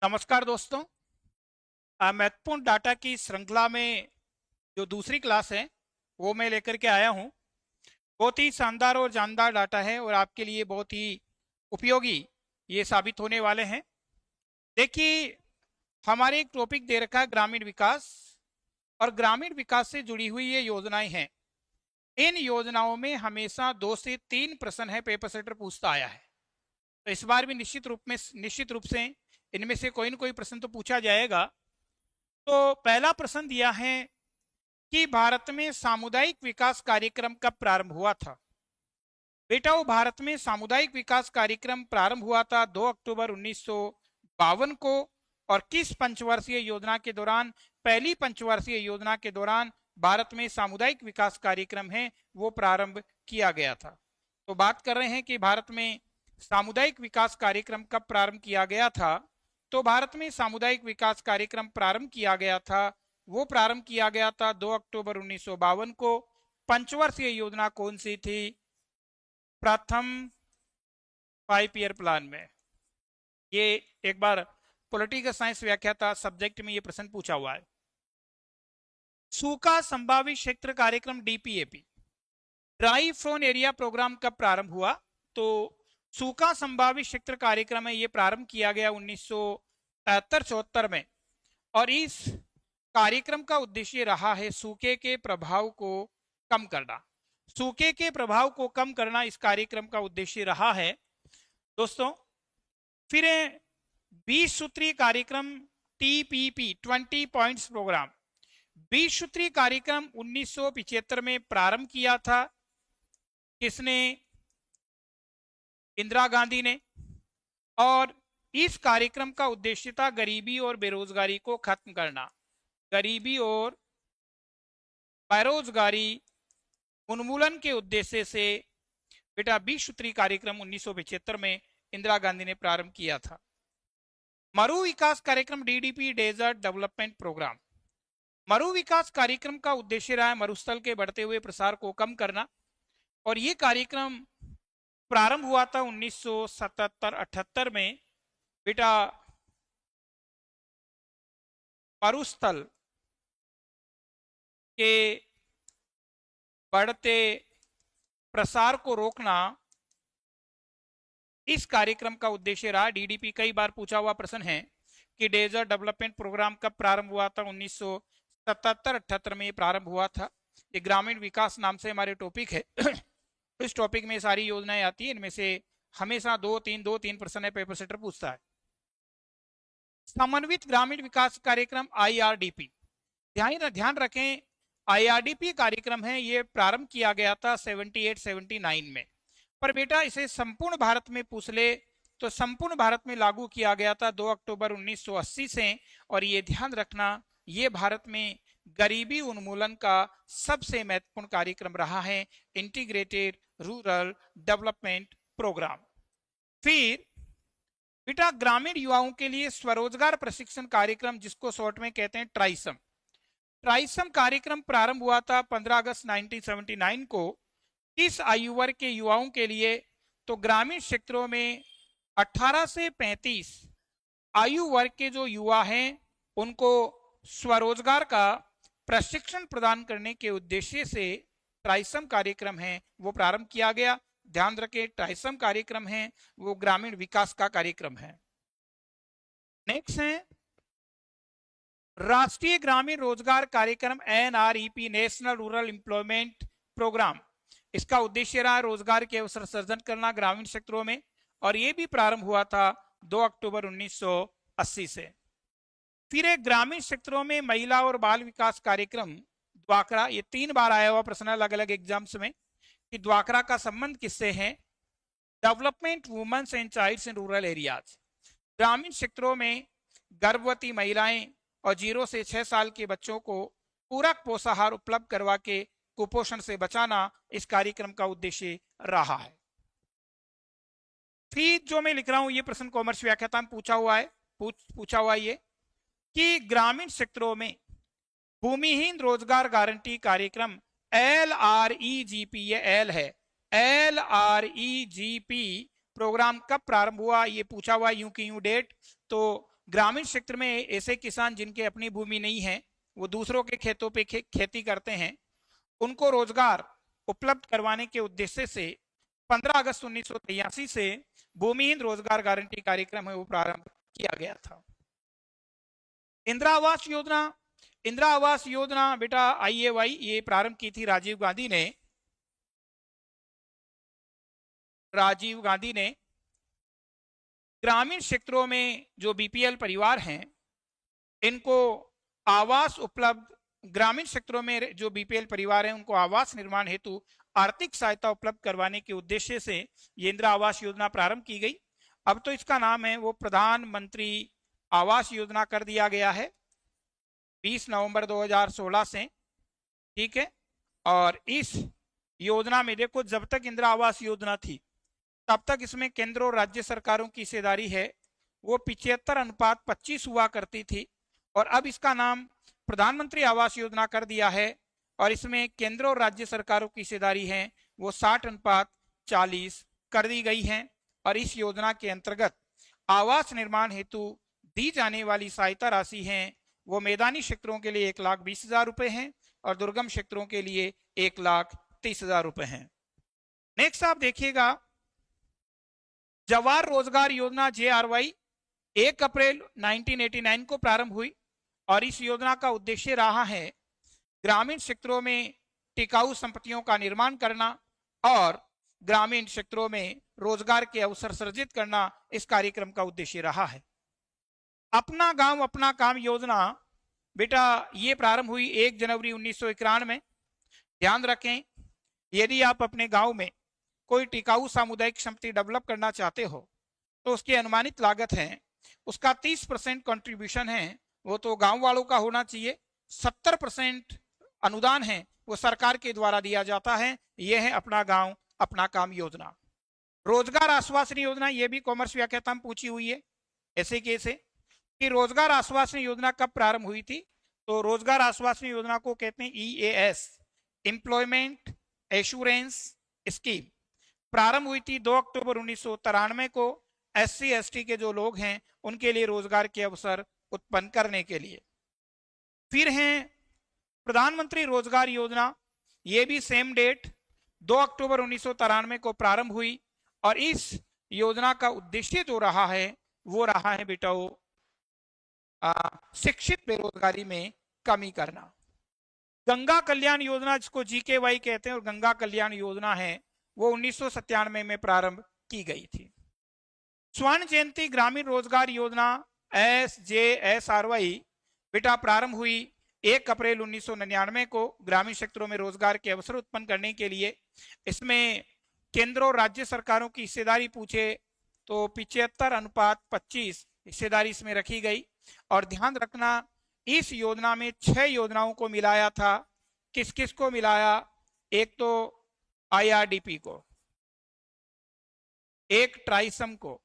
नमस्कार दोस्तों। महत्वपूर्ण डाटा की श्रृंखला में जो दूसरी क्लास है वो मैं लेकर के आया हूँ। बहुत ही शानदार और जानदार डाटा है और आपके लिए बहुत ही उपयोगी ये साबित होने वाले हैं। देखिए, हमारे एक टॉपिक दे रखा है ग्रामीण विकास, और ग्रामीण विकास से जुड़ी हुई ये योजनाएं हैं। इन योजनाओं में हमेशा 2 से 3 प्रश्न है, पेपर सेटर पूछता आया है। तो इस बार भी निश्चित रूप से इनमें से कोई न कोई प्रश्न तो पूछा जाएगा। तो पहला प्रश्न दिया है कि भारत में सामुदायिक विकास कार्यक्रम कब प्रारंभ हुआ था। बेटा, वो भारत में सामुदायिक विकास कार्यक्रम प्रारंभ हुआ था 2 अक्टूबर 1952 को। और किस पंचवर्षीय योजना के दौरान, पहली पंचवर्षीय योजना के दौरान भारत में सामुदायिक विकास कार्यक्रम है वो प्रारंभ किया गया था। तो बात कर रहे हैं कि भारत में सामुदायिक विकास कार्यक्रम कब प्रारंभ किया गया था। तो भारत में सामुदायिक विकास कार्यक्रम प्रारंभ किया गया था, वो प्रारंभ किया गया था 2 अक्टूबर 1952 को। पंचवर्षीय योजना कौन सी थी? प्रथम 5 ईयर प्लान में। ये एक बार पॉलिटिकल साइंस व्याख्याता सब्जेक्ट में ये प्रश्न पूछा हुआ है। सूखा संभावित क्षेत्र कार्यक्रम DPAP, dry prone area programme कब प्रारंभ हुआ? तो सूखा संभावित क्षेत्र कार्यक्रम है ये प्रारंभ किया गया 1973-74 में। और इस कार्यक्रम का उद्देश्य रहा है सूखे के प्रभाव को कम करना। सूखे के प्रभाव को कम करना इस कार्यक्रम का उद्देश्य रहा है दोस्तों। फिर 20 सूत्रीय कार्यक्रम टीपीपी 20 पॉइंट्स प्रोग्राम, 20 सूत्रीय कार्यक्रम 1975 में प्रारंभ किया था। किसने? इंदिरा गांधी ने। और इस कार्यक्रम का उद्देश्य था गरीबी और बेरोजगारी को खत्म करना। गरीबी और बेरोजगारी उन्मूलन के उद्देश्य से बेटा 20 सूत्रीय कार्यक्रम 1975 में इंदिरा गांधी ने प्रारंभ किया था। मरु विकास कार्यक्रम डीडीपी, डेजर्ट डेवलपमेंट प्रोग्राम, मरु विकास कार्यक्रम का उद्देश्य रहा है मरुस्थल के बढ़ते हुए प्रसार को कम करना। और ये कार्यक्रम प्रारंभ हुआ था 1977-78 में। बेटा, मरुस्थल के बढ़ते प्रसार को रोकना इस कार्यक्रम का उद्देश्य रहा। डीडीपी कई बार पूछा हुआ प्रश्न है कि डेजर्ट डेवलपमेंट प्रोग्राम कब प्रारंभ हुआ था? 1977-78 में प्रारंभ हुआ था। ये ग्रामीण विकास नाम से हमारे टॉपिक है। इस टॉपिक में सारी योजनाएं आती है, इनमें से हमेशा 2-3 प्रश्न है, पेपर सेटर पूछता है। समन्वित ग्रामीण विकास कार्यक्रम आईआरडीपी, ध्यान रखें आईआरडीपी कार्यक्रम है ये प्रारंभ किया गया था 78-79 में। पर बेटा इसे संपूर्ण भारत में पूछ ले तो संपूर्ण भारत में लागू किया गया था 2 अक्टूबर 1980 से। और ये ध्यान रखना, ये भारत में गरीबी उन्मूलन का सबसे महत्वपूर्ण कार्यक्रम रहा है, इंटीग्रेटेड रूरल डेवलपमेंट प्रोग्राम। फिर बेटा ग्रामीण युवाओं के लिए स्वरोजगार प्रशिक्षण कार्यक्रम, जिसको शॉर्ट में कहते हैं ट्राइसम, ट्राइसम कार्यक्रम प्रारंभ हुआ था 15 अगस्त 1979 को। किस आयु वर्ग के युवाओं के लिए? तो ग्रामीण क्षेत्रों में 18 से 35 आयु वर्ग के जो युवा हैं उनको स्वरोजगार का प्रशिक्षण प्रदान करने के उद्देश्य से ट्राइसम कार्यक्रम है वो प्रारंभ किया गया। ध्यान रखें, ट्राइसम कार्यक्रम है वो ग्रामीण विकास का कार्यक्रम है। नेक्स्ट है राष्ट्रीय ग्रामीण रोजगार कार्यक्रम NREP, national rural employment programme. इसका उद्देश्य रहा रोजगार के अवसर सृजन करना ग्रामीण क्षेत्रों में, और यह भी प्रारंभ हुआ था 2 अक्टूबर 1980 से। फिर एक ग्रामीण क्षेत्रों में महिला और बाल विकास कार्यक्रम द्वाकरा, ये 3 बार आया हुआ प्रश्न अलग अलग एग्जाम्स में कि द्वाकरा का संबंध किससे है? Development women's and child's in rural areas, ग्रामीण क्षेत्रों में गर्भवती महिलाएं और 0 से 6 साल के बच्चों को पूरक पोषाहार उपलब्ध करवा के कुपोषण से बचाना इस कार्यक्रम का उद्देश्य रहा है। फिर जो मैं लिख रहा हूं ये प्रश्न कॉमर्स व्याख्याता में पूछा हुआ है ये कि ग्रामीण क्षेत्रों में भूमिहीन रोजगार गारंटी कार्यक्रम LREGP, ये एल है, LREGP प्रोग्राम कब प्रारंभ हुआ? ये पूछा हुआ यूं की यूं डेट। तो ग्रामीण क्षेत्र में ऐसे किसान जिनके अपनी भूमि नहीं है, वो दूसरों के खेतों पे खेती करते हैं, उनको रोजगार उपलब्ध करवाने के उद्देश्य से 15 अगस्त 1983 से भूमिहीन रोजगार गारंटी कार्यक्रम है वो प्रारंभ किया गया था। इंदिरा आवास योजना, इंदिरा आवास योजना बेटा IAY ये प्रारंभ की थी राजीव गांधी ने। राजीव गांधी ने ग्रामीण क्षेत्रों में जो BPL परिवार हैं इनको आवास उपलब्ध, ग्रामीण क्षेत्रों में जो BPL परिवार हैं उनको आवास निर्माण हेतु आर्थिक सहायता उपलब्ध करवाने के उद्देश्य से ये इंदिरा आवास योजना प्रारंभ की गई। अब तो इसका नाम है वो प्रधानमंत्री आवास योजना कर दिया गया है 20 नवंबर 2016 से, ठीक है। और इस योजना में देखो, जब तक इंदिरा आवास योजना थी तब तक इसमें केंद्र और राज्य सरकारों की हिस्सेदारी है वो 75:25 हुआ करती थी, और अब इसका नाम प्रधानमंत्री आवास योजना कर दिया है और इसमें केंद्र और राज्य सरकारों की हिस्सेदारी है वो 60:40 कर दी गई है। और इस योजना के अंतर्गत आवास निर्माण हेतु दी जाने वाली सहायता राशि है वो मैदानी क्षेत्रों के लिए 1,20,000 रुपए है और दुर्गम क्षेत्रों के लिए 1,30,000 रुपए है। नेक्स्ट आप देखिएगा, जवाहर रोजगार योजना JRY 1 अप्रैल 1989 को प्रारंभ हुई और इस योजना का उद्देश्य रहा है ग्रामीण क्षेत्रों में टिकाऊ संपत्तियों का निर्माण करना और ग्रामीण क्षेत्रों में रोजगार के अवसर सृजित करना इस कार्यक्रम का उद्देश्य रहा है। अपना गांव अपना काम योजना बेटा ये प्रारंभ हुई 1 जनवरी 1991 में। ध्यान रखें, यदि आप अपने गांव में कोई टिकाऊ सामुदायिक क्षमता डेवलप करना चाहते हो तो उसकी अनुमानित लागत है उसका 30% कंट्रीब्यूशन है वो तो गांव वालों का होना चाहिए, 70% अनुदान है वो सरकार के द्वारा दिया जाता है। यह है अपना गांव अपना काम योजना। रोजगार आश्वासन योजना ये भी कॉमर्स व्याख्याता में पूछी हुई है ऐसे कैसे कि रोजगार आश्वासन योजना कब प्रारंभ हुई थी, तो रोजगार आश्वासन योजना को कहते हैं EAS, एम्प्लॉयमेंट एश्योरेंस स्कीम। प्रारंभ हुई थी 2 अक्टूबर 1993 को SC ST के जो लोग हैं उनके लिए रोजगार के अवसर उत्पन्न करने के लिए। फिर हैं प्रधानमंत्री रोजगार योजना, ये भी सेम डेट 2 अक्टूबर 1993 को प्रारंभ हुई और इस योजना का उद्देश्य जो रहा है वो रहा है बेटा शिक्षित बेरोजगारी में कमी करना। गंगा कल्याण योजना जिसको GKY कहते हैं और गंगा कल्याण योजना है वो 1997 में प्रारंभ की गई थी। स्वर्ण जयंती ग्रामीण रोजगार योजना SJSRY बेटा प्रारंभ हुई 1 अप्रैल 1999 को ग्रामीण क्षेत्रों में रोजगार के अवसर उत्पन्न करने के लिए। इसमें केंद्र और राज्य सरकारों की हिस्सेदारी पूछे तो 75:25 हिस्सेदारी इसमें रखी गई। और ध्यान रखना इस योजना में 6 योजनाओं को मिलाया था। किस किस को मिलाया, एक तो IRDP को, एक ट्राइसम को,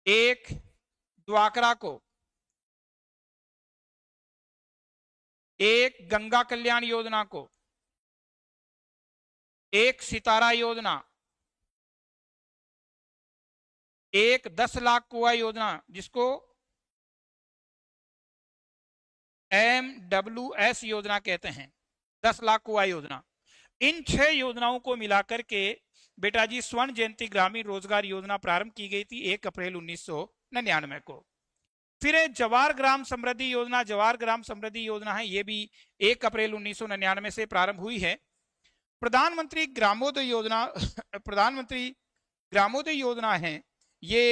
एक द्वाकरा को, एक गंगा कल्याण योजना को, एक सितारा योजना, एक 10 लाख कुआं योजना जिसको MWS योजना कहते हैं, 10 लाख कुआं योजना। इन 6 योजनाओं को मिलाकर के बेटा जी स्वर्ण जयंती ग्रामीण रोजगार योजना प्रारंभ की गई थी 1 अप्रैल 1999 को। फिर जवाहर ग्राम समृद्धि योजना, जवाहर ग्राम समृद्धि योजना है ये भी 1 अप्रैल 1999 से प्रारंभ हुई है। प्रधानमंत्री ग्रामोदय योजना प्रधानमंत्री ग्रामोदय योजना है ये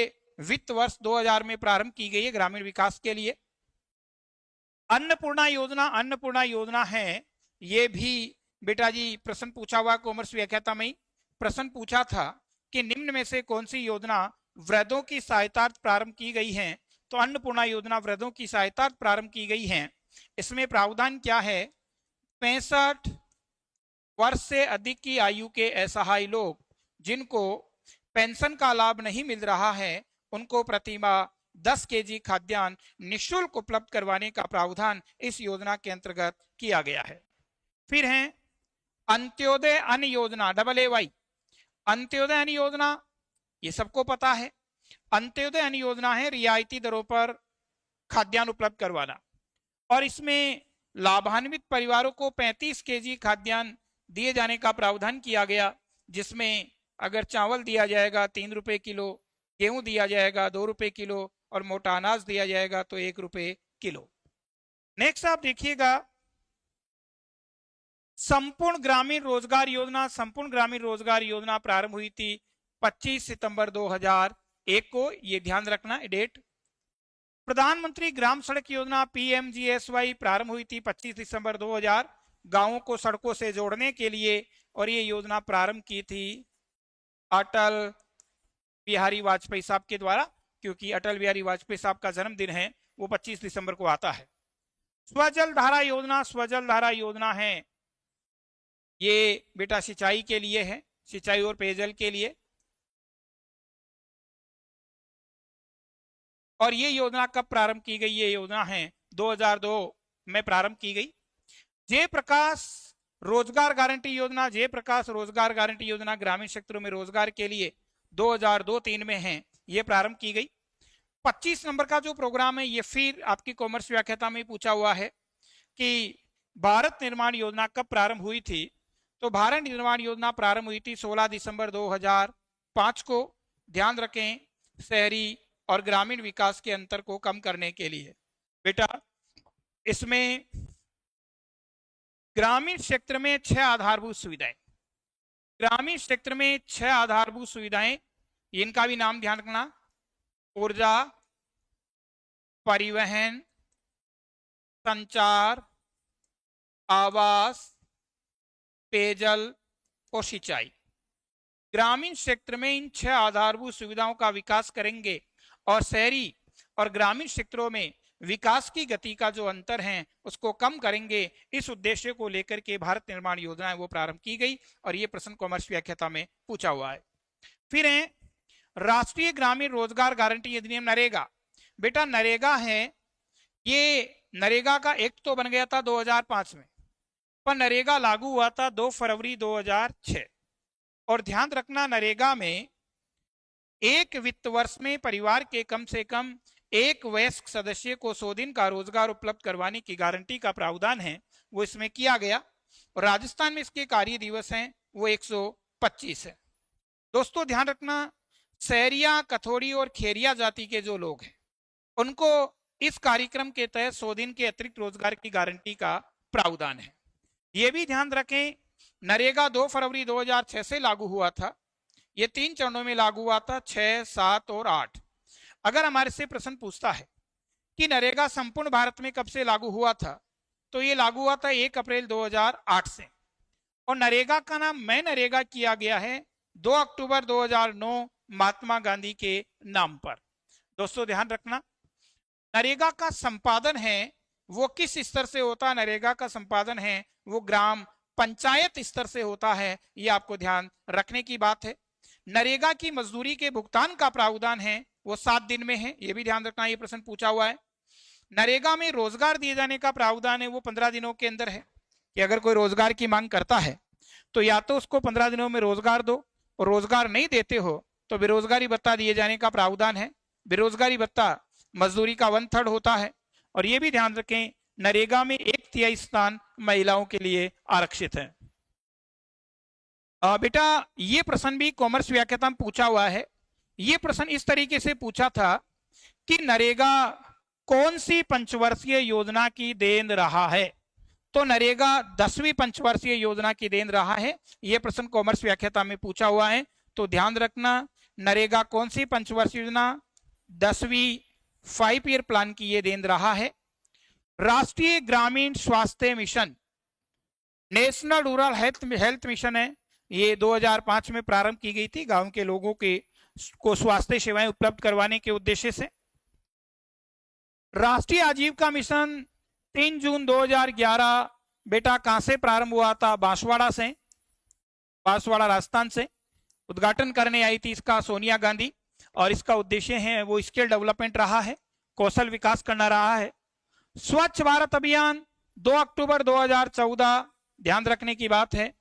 वित्त वर्ष 2000 में प्रारंभ की गई है ग्रामीण विकास के लिए। अन्नपूर्णा योजना, अन्नपूर्णा योजना है ये भी बेटा जी प्रश्न पूछा हुआ कॉमर्स व्याख्याता में प्रश्न पूछा था कि निम्न में से कौन सी योजना वृद्धों की सहायता प्रारंभ की गई है, तो अन्नपूर्णा योजना वृद्धों की सहायता प्रारंभ की गई है। इसमें प्रावधान क्या है, 65 वर्ष से अधिक की आयु के असहाय लोग जिनको पेंशन का लाभ नहीं मिल रहा है उनको प्रतिमाह 10 kg खाद्यान्न निःशुल्क उपलब्ध करवाने का प्रावधान इस योजना के अंतर्गत किया गया है। फिर है अंत्योदय अन्न योजना, AAY। अंत्योदय अन्न योजना ये सबको पता है, अंत्योदय अन्न योजना है, रियायती दरों पर खाद्यान्न उपलब्ध करवाना, और इसमें लाभान्वित परिवारों को 35 केजी खाद्यान्न दिए जाने का प्रावधान किया गया, जिसमें अगर चावल दिया जाएगा 3 रुपए किलो, गेहूं दिया जाएगा 2 रुपए किलो, और मोटा अनाज दिया जाएगा तो 1 रुपए किलो। नेक्स्ट आप देखिएगा संपूर्ण ग्रामीण रोजगार योजना। संपूर्ण ग्रामीण रोजगार योजना प्रारंभ हुई थी 25 सितंबर 2001 को, ये ध्यान रखना डेट। प्रधानमंत्री ग्राम सड़क योजना PMGSY प्रारंभ हुई थी 25 दिसंबर 2000 गांवों को सड़कों से जोड़ने के लिए, और ये योजना प्रारंभ की थी अटल बिहारी वाजपेयी साहब के द्वारा, क्योंकि अटल बिहारी वाजपेयी साहब का जन्मदिन है वो 25 दिसंबर को आता है। स्वजल धारा योजना, स्वजल धारा योजना है, ये बेटा सिंचाई के लिए है, सिंचाई और पेयजल के लिए, और ये योजना कब प्रारंभ की गई? ये योजना है 2002 में प्रारंभ की गई। जयप्रकाश रोजगार गारंटी योजना, जयप्रकाश रोजगार गारंटी योजना ग्रामीण क्षेत्रों में रोजगार के लिए 2002-03 में है, ये प्रारंभ की गई। 25 नंबर का जो प्रोग्राम है ये फिर आपकी कॉमर्स व्याख्याता में पूछा हुआ है कि भारत निर्माण योजना कब प्रारंभ हुई थी? तो भारत निर्माण योजना प्रारंभ हुई थी 16 दिसंबर 2005 को। ध्यान रखें, शहरी और ग्रामीण विकास के अंतर को कम करने के लिए। बेटा इसमें ग्रामीण क्षेत्र में 6 आधारभूत सुविधाएं, ग्रामीण क्षेत्र में 6 आधारभूत सुविधाएं, इनका भी नाम ध्यान रखना, ऊर्जा, परिवहन, संचार, आवास, पेयजल और सिंचाई। ग्रामीण क्षेत्र में इन 6 आधारभूत सुविधाओं का विकास करेंगे, और शहरी और ग्रामीण क्षेत्रों में विकास की गति का जो अंतर है उसको कम करेंगे। इस उद्देश्य को लेकर के भारत निर्माण योजना है वो प्रारंभ की गई, और ये प्रश्न कॉमर्स व्याख्याता में पूछा हुआ है। फिर है राष्ट्रीय ग्रामीण रोजगार गारंटी अधिनियम, नरेगा। बेटा नरेगा है, ये नरेगा का एक्ट तो बन गया था 2005 में, पर नरेगा लागू हुआ था 2 फरवरी 2006। और ध्यान रखना, नरेगा में एक वित्त वर्ष में परिवार के कम से कम एक वयस्क सदस्य को 100 दिन का रोजगार उपलब्ध करवाने की गारंटी का प्रावधान है वो इसमें किया गया, और राजस्थान में इसके कार्य दिवस हैं वो 125 है। दोस्तों ध्यान रखना, सहरिया, कथोड़ी और खेरिया जाति के जो लोग हैं उनको इस कार्यक्रम के तहत 100 दिन के अतिरिक्त रोजगार की गारंटी का प्रावधान है। ये भी ध्यान रखें, नरेगा 2 फरवरी 2006 से लागू हुआ था, ये 3 चरणों में लागू हुआ था, 6, 7 और 8। अगर हमारे से प्रश्न पूछता है कि नरेगा संपूर्ण भारत में कब से लागू हुआ था, तो ये लागू हुआ था 1 अप्रैल 2008 से, और नरेगा का नाम मैं नरेगा किया गया है 2 अक्टूबर 2009 महात्मा गांधी के नाम पर। दोस्तों ध्यान रखना, नरेगा का संपादन है वो किस स्तर से होता है? नरेगा का संपादन है वो ग्राम पंचायत स्तर से होता है, ये आपको ध्यान रखने की बात है। नरेगा की मजदूरी के भुगतान का प्रावधान है वो 7 दिन में है, ये भी ध्यान रखना, ये प्रश्न पूछा हुआ है। नरेगा में रोजगार दिए जाने का प्रावधान है वो 15 दिनों के अंदर है, कि अगर कोई रोजगार की मांग करता है तो या तो उसको 15 दिनों में रोजगार दो, और रोजगार नहीं देते हो तो बेरोजगारी भत्ता दिए जाने का प्रावधान है। बेरोजगारी भत्ता मजदूरी का 1/3 होता है, और ये भी ध्यान रखें नरेगा में 1/3 स्थान महिलाओं के लिए आरक्षित है। बेटा ये प्रश्न भी कॉमर्स व्याख्याता में पूछा हुआ है। ये प्रश्न इस तरीके से पूछा था कि नरेगा कौन सी पंचवर्षीय योजना की देन रहा है? तो नरेगा 10वीं पंचवर्षीय योजना की देन रहा है, यह प्रश्न कॉमर्स व्याख्याता में पूछा हुआ है। तो ध्यान रखना, नरेगा कौन सी पंचवर्षीय योजना? 10वीं 5 ईयर प्लान की ये देन रहा है। राष्ट्रीय ग्रामीण स्वास्थ्य mission, national rural health mission है, ये 2005 में प्रारंभ की गई थी गांव के लोगों को स्वास्थ्य सेवाएं उपलब्ध करवाने के उद्देश्य से। राष्ट्रीय आजीविका मिशन 3 जून 2011 बेटा कहां से प्रारंभ हुआ था? बांसवाड़ा से, बांसवाड़ा राजस्थान से। उद्घाटन करने आई थी इसका सोनिया गांधी, और इसका उद्देश्य है वो स्किल डेवलपमेंट रहा है, कौशल विकास करना रहा है। स्वच्छ भारत अभियान 2 अक्टूबर 2014, ध्यान रखने की बात है,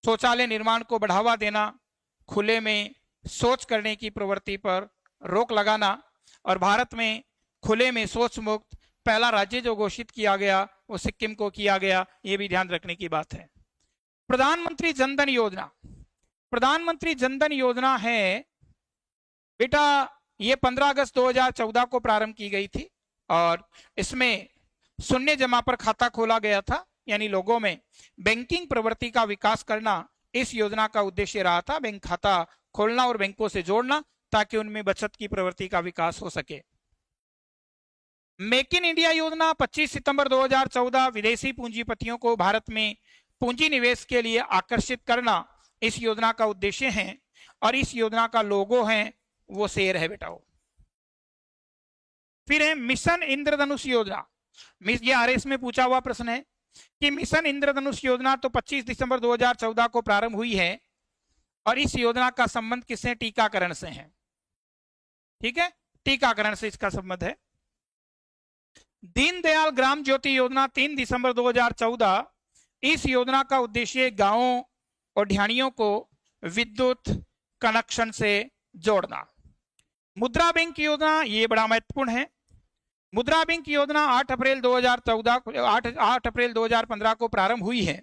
शौचालय निर्माण को बढ़ावा देना, खुले में शौच करने की प्रवृत्ति पर रोक लगाना और भारत में खुले में शौच मुक्त पहला राज्य जो घोषित किया गया वो सिक्किम को किया गया, ये भी ध्यान रखने की बात है। प्रधानमंत्री जनधन योजना, प्रधानमंत्री जनधन योजना है बेटा ये 15 अगस्त 2014 को प्रारंभ की गई थी और इसमें शून्य जमा पर खाता खोला गया था, यानी लोगों में बैंकिंग प्रवृत्ति का विकास करना इस योजना का उद्देश्य रहा था। बैंक खाता खोलना और बैंकों से जोड़ना ताकि उनमें बचत की प्रवृत्ति का विकास हो सके। मेक इन इंडिया योजना 25 सितंबर 2014 विदेशी पूंजीपतियों को भारत में पूंजी निवेश के लिए आकर्षित करना इस योजना का उद्देश्य है और इस योजना का लोगो है वो शेर है बेटा वो। फिर है मिशन इंद्रधनुष योजना। ये आरएस में पूछा हुआ प्रश्न है कि मिशन इंद्रधनुष योजना तो 25 दिसंबर 2014 को प्रारंभ हुई है और इस योजना का संबंध किससे? टीकाकरण से है। ठीक है, टीकाकरण से इसका संबंध है। दीनदयाल ग्राम ज्योति योजना 3 दिसंबर 2014, इस योजना का उद्देश्य गांवों और ढाणियों को विद्युत कनेक्शन से जोड़ना। मुद्रा बैंक योजना ये बड़ा महत्वपूर्ण है। मुद्रा बैंक योजना 8 अप्रैल 2015 को प्रारंभ हुई है।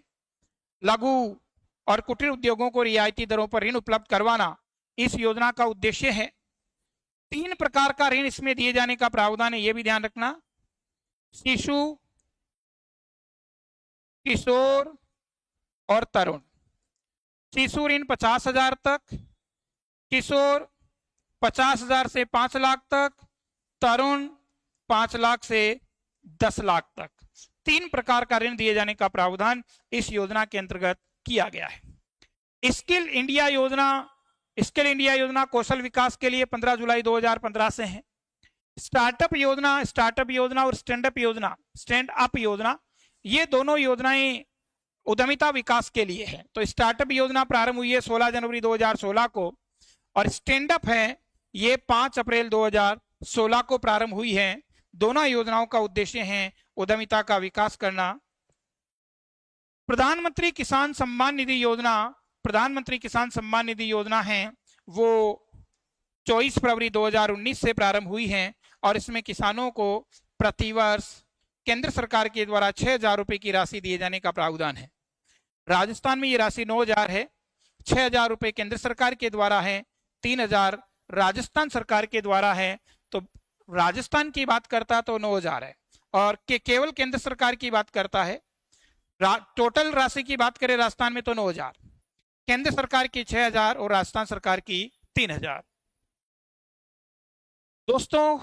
लघु और कुटीर उद्योगों को रियायती दरों पर ऋण उपलब्ध करवाना इस योजना का उद्देश्य है। 3 प्रकार का ऋण इसमें दिए जाने का प्रावधान है, यह भी ध्यान रखना। शिशु, किशोर और तरुण। शिशु ऋण 50,000 तक, किशोर 50,000 से 5 लाख तक, तरुण 5 लाख से 10 लाख तक। 3 प्रकार का ऋण दिए जाने का प्रावधान इस योजना के अंतर्गत किया गया है। स्किल इंडिया योजना, स्किल इंडिया योजना कौशल विकास के लिए 15 जुलाई 2015 से है। स्टार्टअप योजना और स्टैंड अप योजना ये दोनों योजनाएं उद्यमिता विकास के लिए है। तो स्टार्टअप योजना प्रारंभ हुई है 16 जनवरी 2016 को और स्टैंड अप है ये 5 अप्रैल 2016 को प्रारंभ हुई है। दोनों योजनाओं का उद्देश्य है उद्यमिता का विकास करना। प्रधानमंत्री किसान सम्मान निधि योजना, प्रधानमंत्री किसान सम्मान निधि योजना है वो 24 फरवरी 2019 से प्रारंभ हुई है और इसमें किसानों को प्रतिवर्ष केंद्र सरकार के द्वारा 6,000 रुपए की राशि दिए जाने का प्रावधान है। राजस्थान में ये राशि 9,000 है। 6,000 रुपए केंद्र सरकार के द्वारा है, 3,000 राजस्थान सरकार के द्वारा है। तो राजस्थान की बात करता तो 9,000 है और केवल केंद्र सरकार की बात करता है। टोटल राशि की बात करें राजस्थान में तो 9,000, केंद्र सरकार की 6,000 और राजस्थान सरकार की 3,000। दोस्तों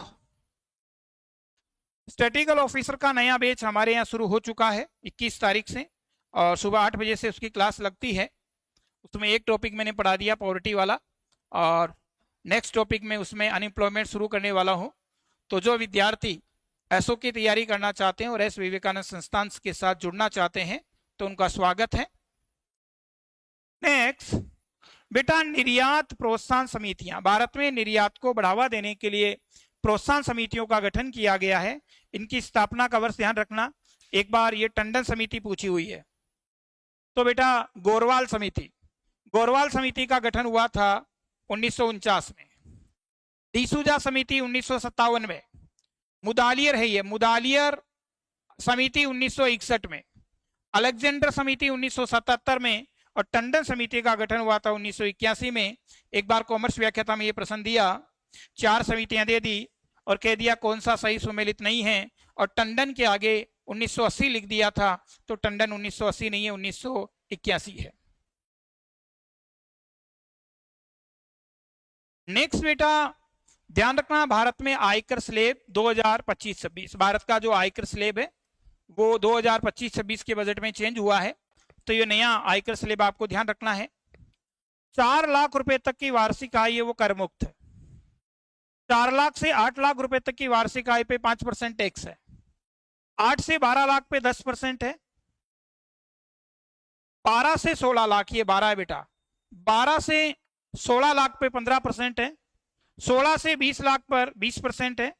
स्टैटिस्टिकल ऑफिसर का नया बैच हमारे यहाँ शुरू हो चुका है 21 तारीख से और सुबह 8 बजे से उसकी क्लास लगती है। उसमें एक टॉपिक मैंने पढ़ा दिया पॉवर्टी वाला और नेक्स्ट टॉपिक में उसमें अनएम्प्लॉयमेंट शुरू करने वाला हूँ। तो जो विद्यार्थी एसओ की तैयारी करना चाहते हैं और एस विवेकानंद संस्थान के साथ जुड़ना चाहते हैं तो उनका स्वागत है। नेक्स्ट बेटा निर्यात प्रोत्साहन समितियां, भारत में निर्यात को बढ़ावा देने के लिए प्रोत्साहन समितियों का गठन किया गया है। इनकी स्थापना का वर्ष ध्यान रखना। एक बार ये टंडन समिति पूछी हुई है तो बेटा गोरवाल समिति का गठन हुआ था 1949 में। डिसूजा समिति 1957 में। मुदालियर है ये, मुदालियर समिति 1961 में। अलेक्जेंडर समिति 1977 में और टंडन समिति का गठन हुआ था 1981 में। एक बार कॉमर्स व्याख्याता में ये प्रश्न दिया, 4 समितियां दे दी और कह दिया कौन सा सही सुमेलित नहीं है और टंडन के आगे 1980 लिख दिया था तो टंडन 1980 नहीं है, 1981 है। नेक्स्ट बेटा ध्यान रखना, भारत में आयकर स्लैब 2025-26, भारत का जो आयकर स्लैब है वो 2025-26 के बजट में चेंज हुआ है। तो ये नया आयकर स्लैब आपको ध्यान रखना है। 4 लाख रुपए तक की वार्षिक आय है वो कर मुक्त है। 4 लाख से 8 लाख रुपए तक की वार्षिक आय पे 5% टैक्स है। 8 से 12 लाख पे 10% है। 12 से 16 लाख, ये 12 है बेटा, 12 से 16 लाख पे 15% है। 16 से 20 लाख पर 20% है।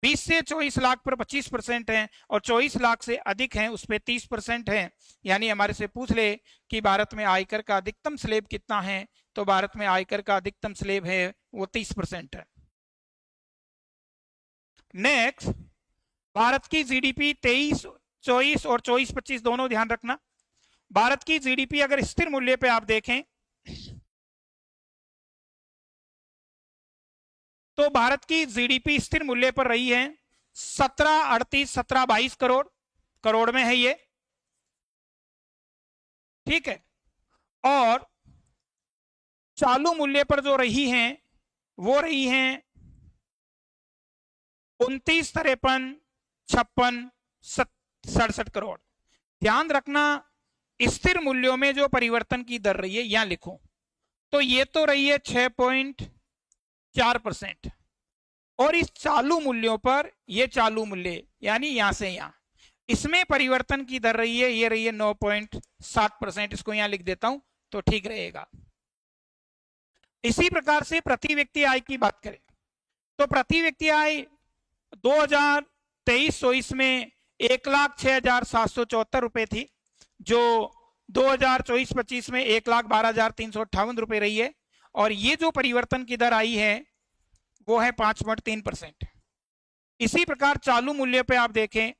20 से 24 लाख पर 25% है और 24 लाख से अधिक है उस पर 30% है। यानी हमारे से पूछ ले कि भारत में आयकर का अधिकतम स्लैब कितना है तो भारत में आयकर का अधिकतम स्लैब है वो 30% है। नेक्स्ट, भारत की जीडीपी 23-24 और 24-25 दोनों ध्यान रखना। भारत की जीडीपी अगर स्थिर मूल्य पे आप देखें तो भारत की जीडीपी स्थिर मूल्य पर रही है 17-38-17-22 करोड़ में है ये, ठीक है। और चालू मूल्य पर जो रही हैं वो रही हैं 29-53-56-67 करोड़। ध्यान रखना, स्थिर मूल्यों में जो परिवर्तन की दर रही है यहां लिखो, तो ये तो रही है 6.4%, और इस चालू मूल्यों पर ये चालू मूल्य यानी यहां से यहां, इसमें परिवर्तन की दर रही है, ये रही है 9.7%। इसको यहां लिख देता हूं तो ठीक रहेगा। इसी प्रकार से प्रति व्यक्ति आय की बात करें तो प्रति व्यक्ति आय 2023-24 में 1,06,774 रुपए थी, जो 2024-25 में 1,12,358 रुपए रही है, और ये जो परिवर्तन की दर आई है वो है 5.3%। इसी प्रकार चालू मूल्य पे आप देखें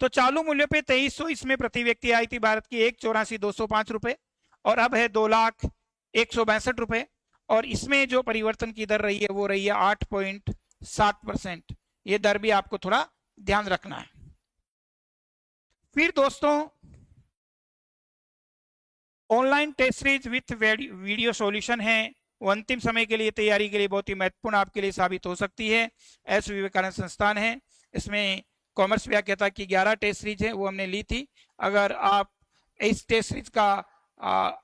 तो चालू मूल्य पे 23-24 में प्रति व्यक्ति आई थी भारत की 1,84,205 रुपए, और अब है 2,01,62 रुपए, और इसमें जो परिवर्तन की दर रही है वो रही है 8.7%। ये दर भी आपको थोड़ा ध्यान रखना है। फिर दोस्तों, online test series with video solution है, वो अंतिम समय के लिए तैयारी के लिए बहुत ही महत्वपूर्ण आपके लिए साबित हो सकती है। एस विवेकानंद संस्थान है, इसमें कॉमर्स व्याख्याता की 11 टेस्ट सीरीज है, वो हमने ली थी। अगर आप इस टेस्ट सीरीज का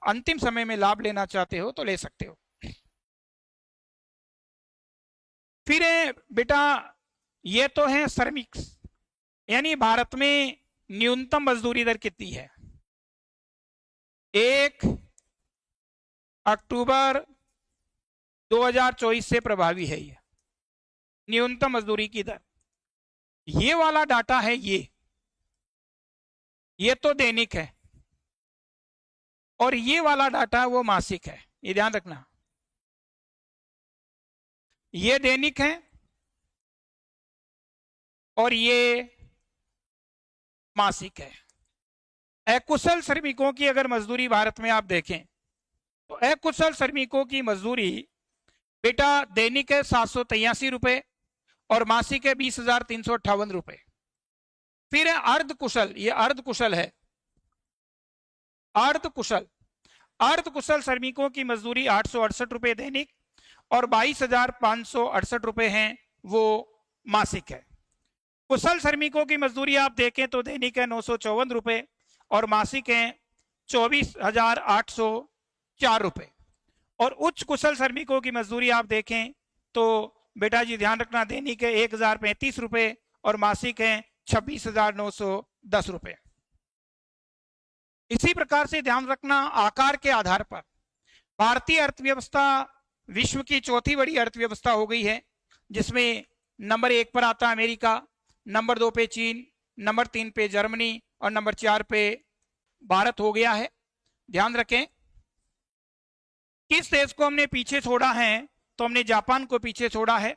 अंतिम समय में लाभ लेना चाहते हो तो ले सकते हो। फिर बेटा, ये तो है श्रमिक, यानी भारत में न्यूनतम मजदूरी दर कितनी है। 1 अक्टूबर 2024 से प्रभावी है ये न्यूनतम मजदूरी की दर। ये वाला डाटा है, ये तो दैनिक है, और ये वाला डाटा वो मासिक है, ये ध्यान रखना। ये दैनिक है और ये मासिक है। अकुशल श्रमिकों की अगर मजदूरी भारत में आप देखें तो अकुशल श्रमिकों की मजदूरी बेटा दैनिक है 783 रुपए और मासिक है 20,358 रुपए। फिर है अर्धकुशल, ये अर्धकुशल है, अर्धकुशल श्रमिकों की मजदूरी 868 रुपए दैनिक और 22,568 रुपए हैं वो मासिक है। कुशल श्रमिकों की मजदूरी आप देखें तो दैनिक है 954 रुपए और मासिक है 24,804 रुपए। और उच्च कुशल श्रमिकों की मजदूरी आप देखें तो बेटा जी ध्यान रखना, दैनिक है 1,035 रुपए और मासिक है 26,910 रुपए। इसी प्रकार से ध्यान रखना, आकार के आधार पर भारतीय अर्थव्यवस्था विश्व की चौथी बड़ी अर्थव्यवस्था हो गई है, जिसमें नंबर 1 पर आता है अमेरिका, नंबर 2 पे चीन, नंबर 3 पे जर्मनी और नंबर 4 पे भारत हो गया है। ध्यान रखें, किस देश को हमने पीछे छोड़ा है तो हमने जापान को पीछे छोड़ा है।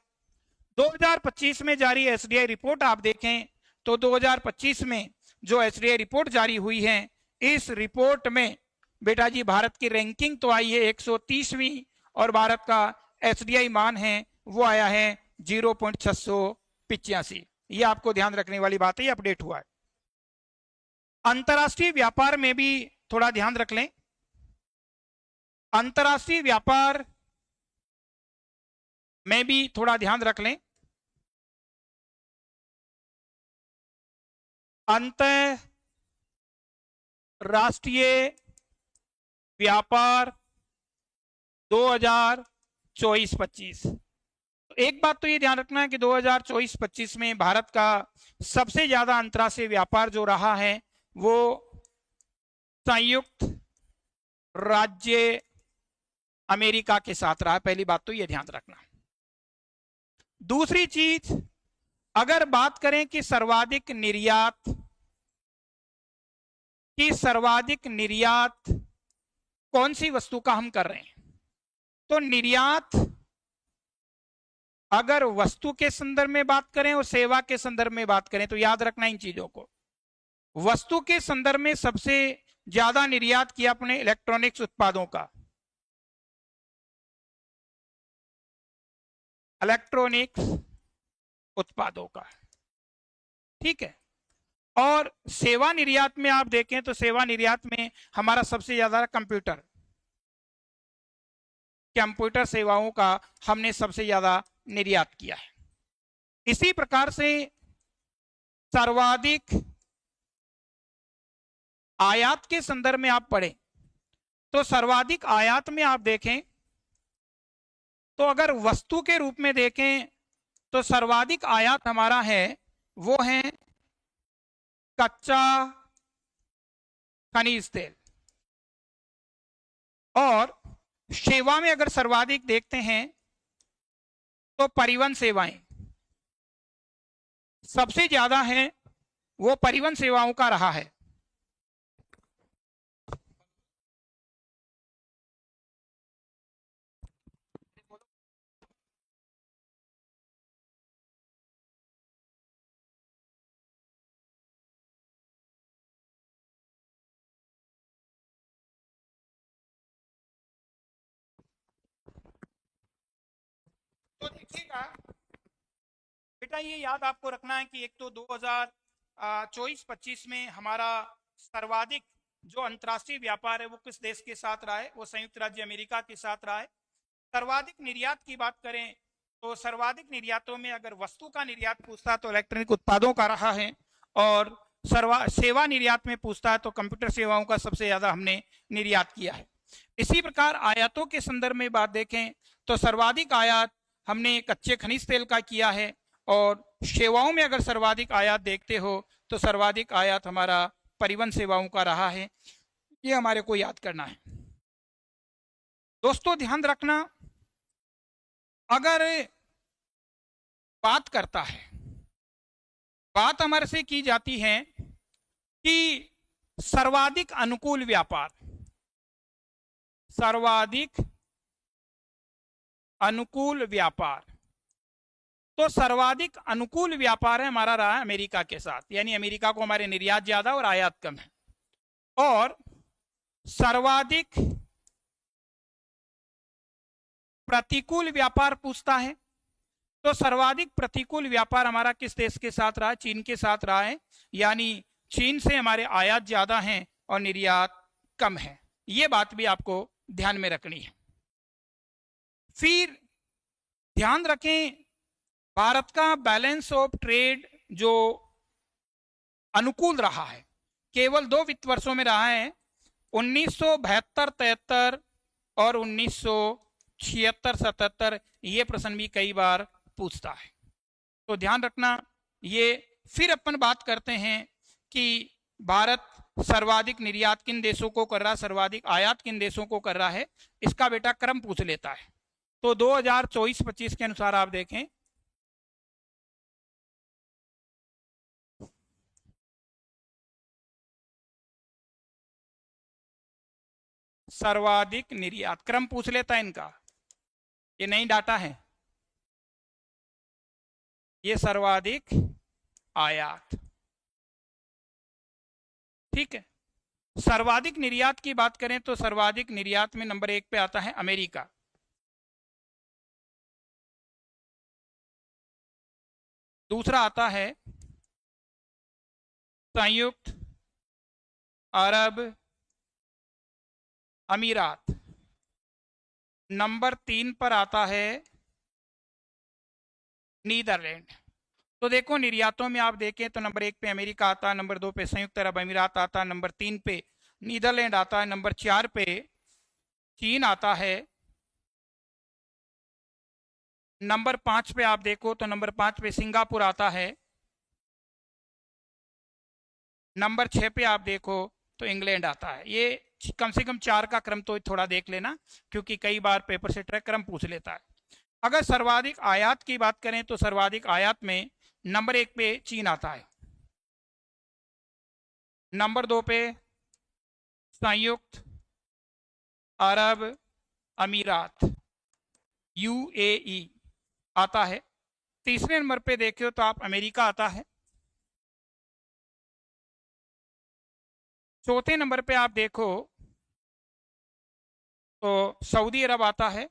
2025 में जारी एसडीआई रिपोर्ट आप देखें तो 2025 में जो एसडीआई रिपोर्ट जारी हुई है, इस रिपोर्ट में बेटा जी भारत की रैंकिंग तो आई है 130वीं और भारत का एसडीआई मान है वो आया है 0.685। ये आपको ध्यान रखने वाली बात है, ये अपडेट हुआ है। अंतरराष्ट्रीय व्यापार में भी थोड़ा ध्यान रख लें, अंतरराष्ट्रीय व्यापार में भी थोड़ा ध्यान रख लें। अंतरराष्ट्रीय व्यापार 2024-25, एक बात तो ये ध्यान रखना है कि 2024-25 में भारत का सबसे ज्यादा अंतरराष्ट्रीय व्यापार जो रहा है वो संयुक्त राज्य अमेरिका के साथ रहा। पहली बात तो ये ध्यान रखना। दूसरी चीज, अगर बात करें कि सर्वाधिक निर्यात कौन सी वस्तु का हम कर रहे हैं, तो निर्यात अगर वस्तु के संदर्भ में बात करें और सेवा के संदर्भ में बात करें तो याद रखना इन चीजों को। वस्तु के संदर्भ में सबसे ज्यादा निर्यात किया अपने इलेक्ट्रॉनिक्स उत्पादों का, इलेक्ट्रॉनिक्स उत्पादों का, ठीक है। और सेवा निर्यात में आप देखें तो सेवा निर्यात में हमारा सबसे ज्यादा कंप्यूटर सेवाओं का हमने सबसे ज्यादा निर्यात किया है। इसी प्रकार से सर्वाधिक आयात के संदर्भ में आप पढ़ें तो सर्वाधिक आयात में आप देखें तो अगर वस्तु के रूप में देखें तो सर्वाधिक आयात हमारा है वो है कच्चा खनिज तेल। और सेवा में अगर सर्वाधिक देखते हैं तो परिवहन सेवाएं सबसे ज्यादा है, वो परिवहन सेवाओं का रहा है। तो देखिएगा बेटा, ये याद आपको रखना है कि एक तो 2024-25 में हमारा सर्वाधिक जो अंतर्राष्ट्रीय व्यापार है वो किस देश के साथ रहा है, वो संयुक्त राज्य अमेरिका के साथ रहा है। सर्वाधिक निर्यात की बात करें तो सर्वाधिक निर्यातों में अगर वस्तु का निर्यात पूछता तो इलेक्ट्रॉनिक उत्पादों का रहा है, और सेवा निर्यात में पूछता है तो कंप्यूटर सेवाओं का सबसे ज्यादा हमने निर्यात किया है। इसी प्रकार आयातों के संदर्भ में बात देखें तो सर्वाधिक आयात हमने कच्चे खनिज तेल का किया है, और सेवाओं में अगर सर्वाधिक आयात देखते हो तो सर्वाधिक आयात हमारा परिवहन सेवाओं का रहा है। ये हमारे को याद करना है। दोस्तों ध्यान रखना, अगर बात हमारे से की जाती है कि सर्वाधिक अनुकूल व्यापार, तो सर्वाधिक अनुकूल व्यापार है हमारा रहा है अमेरिका के साथ, यानी अमेरिका को हमारे निर्यात ज्यादा और आयात कम है। और सर्वाधिक प्रतिकूल व्यापार पूछता है तो सर्वाधिक प्रतिकूल व्यापार हमारा किस देश के साथ रहा है? चीन के साथ रहा है, यानी चीन से हमारे आयात ज्यादा हैं और निर्यात कम है। ये बात भी आपको ध्यान में रखनी है। फिर ध्यान रखें, भारत का बैलेंस ऑफ ट्रेड जो अनुकूल रहा है केवल 2 वित्त वर्षों में रहा है, 1972-73 और 1976-77। ये प्रश्न भी कई बार पूछता है, तो ध्यान रखना ये। फिर अपन बात करते हैं कि भारत सर्वाधिक निर्यात किन देशों को कर रहा है, सर्वाधिक आयात किन देशों को कर रहा है, इसका बेटा क्रम पूछ लेता है। तो 2024-25 के अनुसार आप देखें सर्वाधिक निर्यात क्रम पूछ लेता है इनका, ये नई डाटा है। ये सर्वाधिक आयात, ठीक है। सर्वाधिक निर्यात की बात करें तो सर्वाधिक निर्यात में नंबर 1 पे आता है अमेरिका। दूसरा आता है संयुक्त अरब अमीरात। नंबर 3 पर आता है नीदरलैंड। तो देखो निर्यातों में आप देखें तो नंबर 1 पे अमेरिका आता है, नंबर 2 पे संयुक्त अरब अमीरात आता है, नंबर 3 पे नीदरलैंड आता है, नंबर 4 पे चीन आता है, नंबर 5 पे आप देखो तो नंबर 5 पे सिंगापुर आता है, नंबर 6 पे आप देखो तो इंग्लैंड आता है। ये कम से कम 4 का क्रम तो थोड़ा देख लेना, क्योंकि कई बार पेपर से ट्रैक क्रम पूछ लेता है। अगर सर्वाधिक आयात की बात करें तो सर्वाधिक आयात में नंबर 1 पे चीन आता है, नंबर 2 पे संयुक्त अरब अमीरात यूएई, आता है। तीसरे नंबर पे देखो तो आप अमेरिका आता है। चौथे नंबर पे आप देखो तो सऊदी अरब आता है,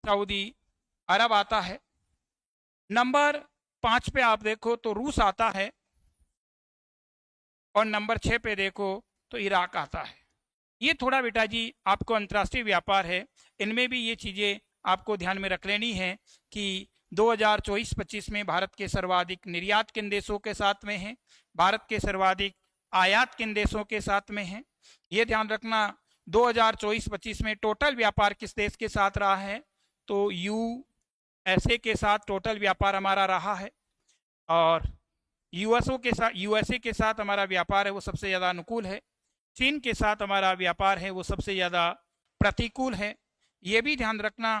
सऊदी अरब आता है। नंबर 5 पे आप देखो तो रूस आता है, और नंबर 6 पे देखो तो इराक आता है। ये थोड़ा बेटा जी आपको अंतर्राष्ट्रीय व्यापार है, इनमें भी ये चीज़ें आपको ध्यान में रख लेनी है कि 2024-25 में भारत के सर्वाधिक निर्यात किन देशों के साथ में है, भारत के सर्वाधिक आयात किन देशों के साथ में है। ये ध्यान रखना 2024-25 में टोटल व्यापार किस देश के साथ रहा है, तो यूएसए के साथ टोटल व्यापार हमारा रहा है, और यूएसए के साथ हमारा व्यापार है वो सबसे ज़्यादा अनुकूल है। चीन के साथ हमारा व्यापार है वो सबसे ज़्यादा प्रतिकूल है। ये भी ध्यान रखना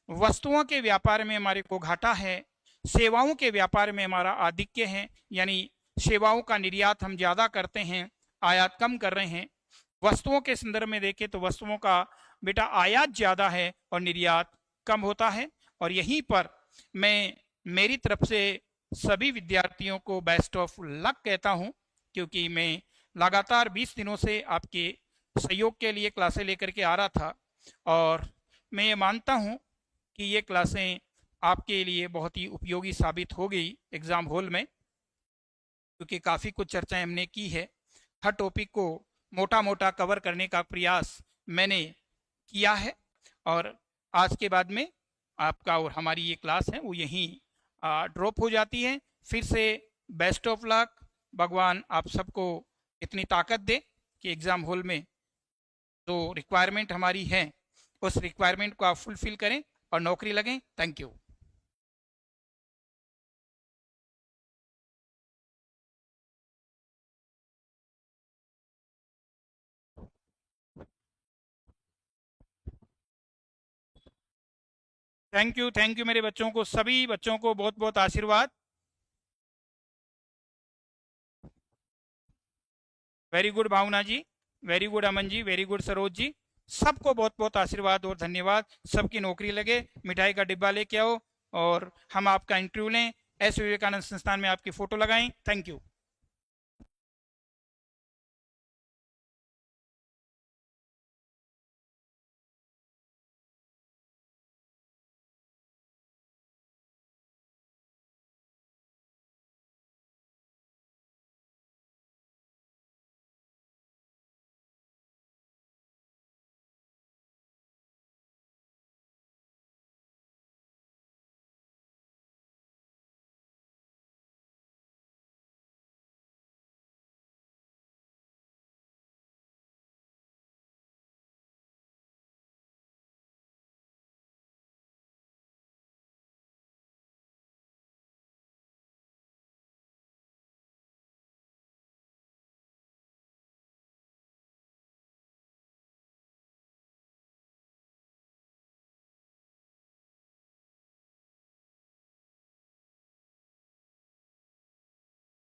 वस्तुओं के व्यापार में हमारे को घाटा है, सेवाओं के व्यापार में हमारा आधिक्य है, यानी सेवाओं का निर्यात हम ज़्यादा करते हैं, आयात कम कर रहे हैं। वस्तुओं के संदर्भ में देखें तो वस्तुओं का बेटा आयात ज़्यादा है और निर्यात कम होता है। और यहीं पर मैं मेरी तरफ से सभी विद्यार्थियों को बेस्ट ऑफ लक कहता हूं, क्योंकि मैं लगातार 20 दिनों से आपके सहयोग के लिए क्लासें लेकर के आ रहा था, और मैं ये मानता हूं कि ये क्लासें आपके लिए बहुत ही उपयोगी साबित हो गई एग्ज़ाम हॉल में, क्योंकि काफ़ी कुछ चर्चाएं हमने की है। हर टॉपिक को मोटा मोटा कवर करने का प्रयास मैंने किया है, और आज के बाद में आपका और हमारी ये क्लास है वो यहीं ड्रॉप हो जाती है। फिर से बेस्ट ऑफ लक, भगवान आप सबको इतनी ताकत दे कि एग्ज़ाम हॉल में जो रिक्वायरमेंट हमारी है उस रिक्वायरमेंट को आप फुलफिल करें और नौकरी लगें। Thank you. थैंक यू मेरे बच्चों को, सभी बच्चों को बहुत बहुत आशीर्वाद। वेरी गुड भावना जी, very good Aman ji, very good Saroj ji, सबको बहुत बहुत आशीर्वाद और धन्यवाद। सबकी नौकरी लगे, मिठाई का डिब्बा लेके आओ और हम आपका इंटरव्यू लें, एस विवेकानंद संस्थान में आपकी फ़ोटो लगाएं। Thank you.